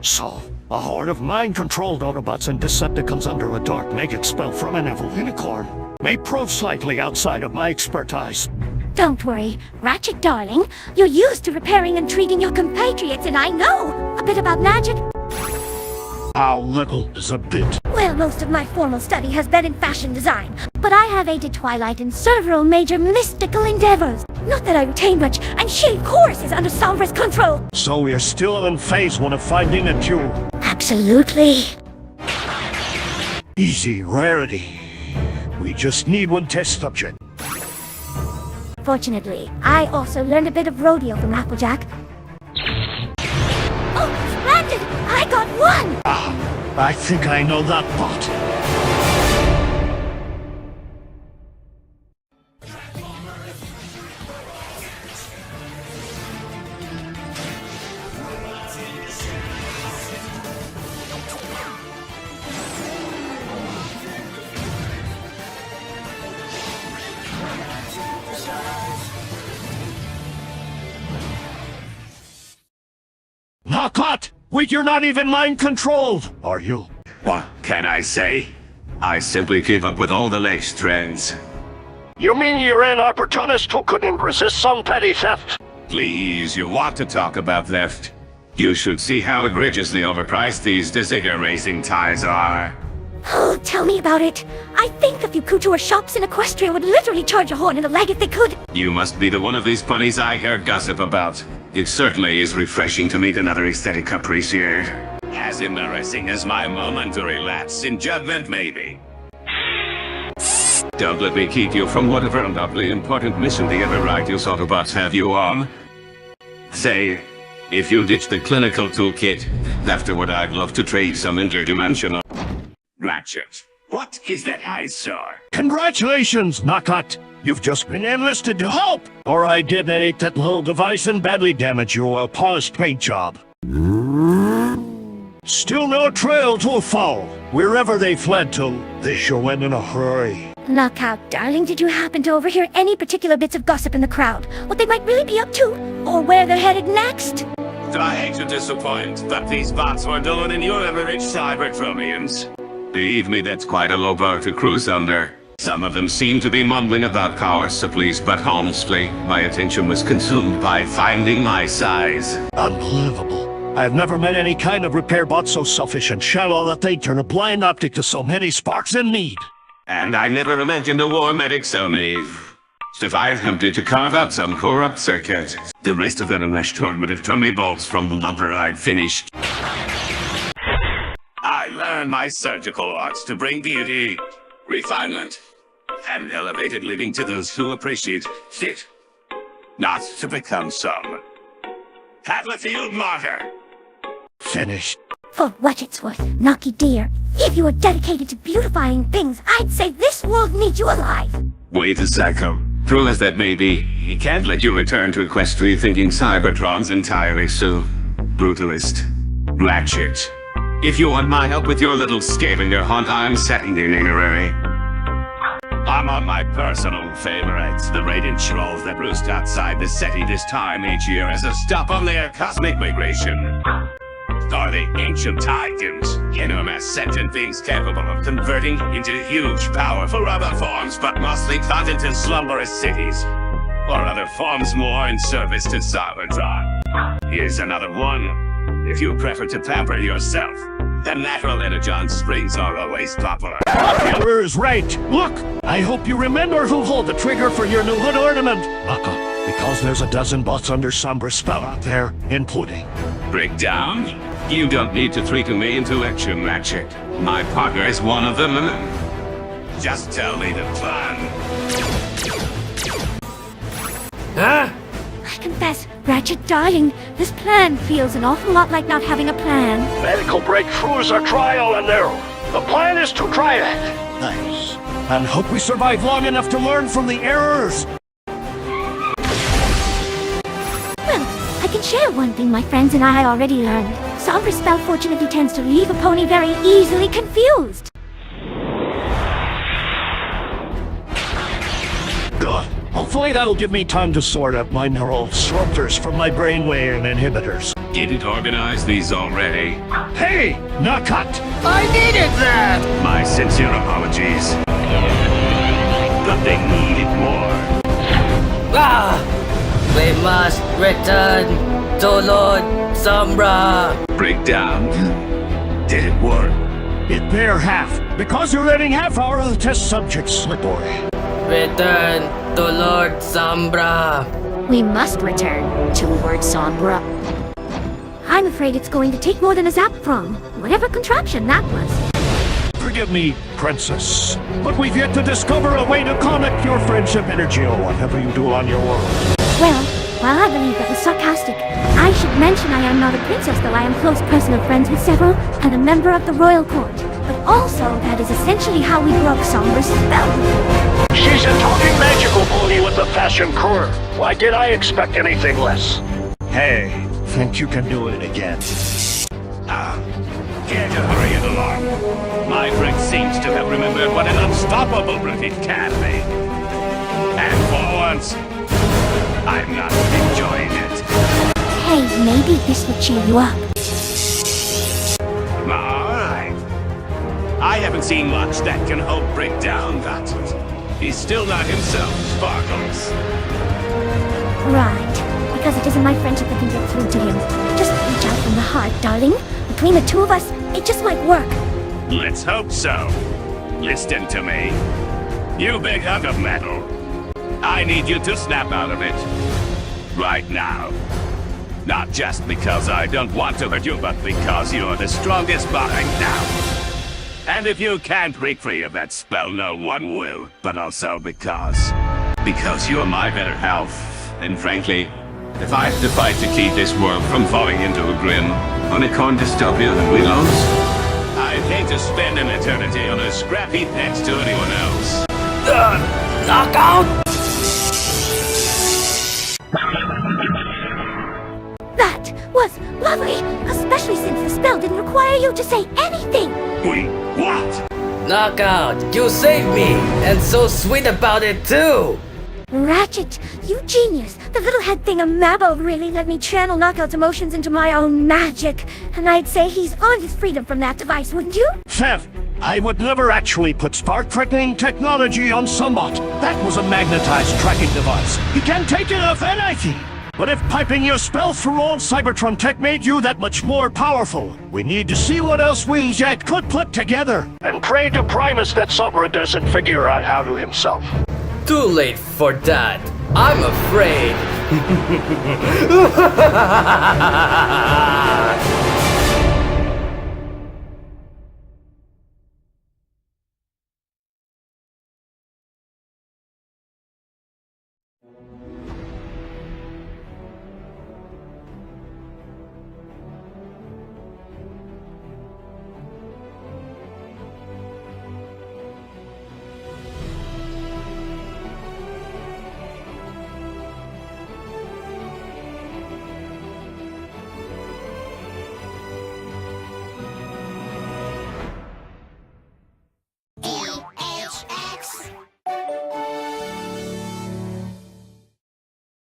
So, a horde of mind-controlled Autobots and Decepticons under a dark magic spell from an evil unicorn may prove slightly outside of my expertise. Don't worry, Ratchet darling. You're used to repairing and treating your compatriots, and I know a bit about magic. How little is a bit? Well, most of my formal study has been in fashion design, but I have aided Twilight in several major mystical endeavors. Not that I retain much, and she, of course, is under Sombra's control. So we're still in phase 1 of finding a cure. Absolutely. Easy rarity. We just need one test subject. Fortunately, I also learned a bit of rodeo from Applejack. Oh, splendid! I got one! I think I know that bot. Not! Wait, you're not even mind-controlled, are you? What can I say? I simply keep up with all the latest trends. You mean you're an opportunist who couldn't resist some petty theft? Please, you want to talk about theft? You should see how egregiously overpriced these Desigger racing ties are. Oh, tell me about it. I think the few couture shops in Equestria would literally charge a horn in the leg if they could. You must be the one of these ponies I hear gossip about. It certainly is refreshing to meet another aesthetic caprice here. As embarrassing as my momentary lapse in judgment may be. Don't let me keep you from whatever undoubtedly important mission the ever righteous Autobots have you on. Say, if you ditch the clinical toolkit, afterward I'd love to trade some interdimensional... Ratchet, what is that I saw? Congratulations, Knockout! You've just been enlisted to help! Or I detonate that little device and badly damage your well-polished paint job. Still no trail to follow. Wherever they fled to, they sure went in a hurry. Knockout, darling, did you happen to overhear any particular bits of gossip in the crowd? What they might really be up to? Or where they're headed next? I hate to disappoint, but these bots were duller than your average Cybertronians. Believe me, that's quite a low bar to cruise under. Some of them seem to be mumbling about power supplies, but honestly, my attention was consumed by finding my size. Unbelievable. I've never met any kind of repair bot so selfish and shallow that they'd turn a blind optic to so many sparks in need. And I never imagined a war medic so naive. If I attempted to carve out some corrupt circuit, the rest of that enmeshed horde would have torn me bolts from the lumber I'd finished. I learned my surgical arts to bring beauty, refinement, and elevated living to those who appreciate it, not to become some Battlefield martyr. Finished. For what it's worth, Knocky dear, if you were dedicated to beautifying things, I'd say this world needs you alive. Wait a second. True as that may be, he can't let you return to Equestria thinking Cybertron's entirely so brutalist. Ratchet, if you want my help with your little scavenger hunt, I'm setting the itinerary. I'm on my personal favorites, the radiant trolls that roost outside the city this time each year as a stop on their cosmic migration. Are the ancient titans, enormous sentient beings capable of converting into huge, powerful other forms, but mostly content in slumberous cities, or other forms more in service to Cybertron. Here's another one. If you prefer to pamper yourself, the natural energon springs are always popular. Taylor is right. Look, I hope you remember who hold the trigger for your new hood ornament. Because there's a dozen bots under Sombra's spell out there, including... Breakdown? You don't need to threaten me into action, Ratchet. My partner is one of them. Just tell me the plan. Huh? I confess, Ratchet darling, this plan feels an awful lot like not having a plan. Medical breakthroughs are trial and error. The plan is to try it. Nice. And hope we survive long enough to learn from the errors. Well, I can share one thing my friends and I already learned. Sombra's spell fortunately tends to leave a pony very easily confused. Good. I'll Hopefully that'll give me time to sort out my neural disruptors from my brainwave inhibitors. Didn't organize these already. Hey, Knockout! I needed that! My sincere apologies. But they needed more. Ah! We must return to Lord Sombra. Breakdown. Did it work? It bear half, because you're letting half our of the test subjects slip away. Return to Lord Sombra. We must return to Lord Sombra. I'm afraid it's going to take more than a Zaptron, whatever contraption that was. Forgive me, Princess, but we've yet to discover a way to connect your friendship energy or whatever you do on your world. Well, while I believe that was sarcastic, I should mention I am not a princess, though I am close personal friends with several, and a member of the royal court. But also, that is essentially how we broke Sombra's spell. She's a talking magical pony with a fashion curve. Why did I expect anything less? Hey, think you can do it again? Care to hurry it along? My friend seems to have remembered what an unstoppable brute it can be. And for once, I'm not enjoying it. Hey, maybe this will cheer you up. Alright. I haven't seen much that can hold Breakdown, but he's still not himself, Sparkles. Right, because it isn't my friendship that can get through to him. Just reach out from the heart, darling. Between the two of us, it just might work. Let's hope so. Listen to me. You big hunk of metal. I need you to snap out of it. Right now. Not just because I don't want to hurt you, but because you're the strongest behind now. And if you can't break free of that spell, no one will. But also because you're my better half. And frankly, if I have to fight to keep this world from falling into a grim, unicorn dystopia that we lost, I'd hate to spend an eternity on a scrap heap next to anyone else. Knockout! That was lovely, especially since the spell didn't require you to say anything. Wait, what? Knockout, you saved me! And so sweet about it too! Ratchet, you genius! The little head thingamabbo really let me channel Knockout's emotions into my own magic. And I'd say he's on his freedom from that device, wouldn't you? Fev, I would never actually put spark-threatening technology on Sumbot. That was a magnetized tracking device. You can take it off anything. But if piping your spell through old Cybertron tech made you that much more powerful, we need to see what else we yet could put together. And pray to Primus that Sombra doesn't figure out how to himself. Too late for that. I'm afraid.